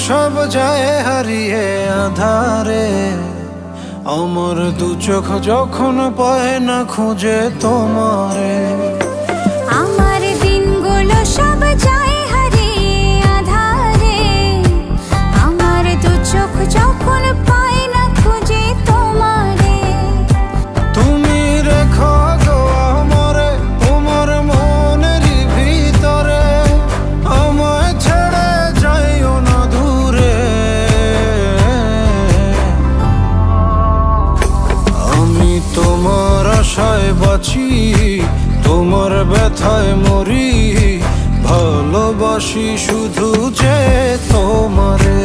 সব যায় হারিয়ে আধারে, আমার দু চোখ যখন পায় না খুঁজে তোমারে। আমার দিনগুলো সব যায় হারিয়ে আধারে, আমার দু চোখ যখন পায় না খুঁজে তোমারে। তুমি রেখো গো আমারে তোমার মনের ভিতরে, আমায় ছেড়ে যাইও না দূরে। আমি তোমার আশায় বাঁচি, তোমার ব্যথায় মরি, ভালোবাসি শুধু যে তোমারে।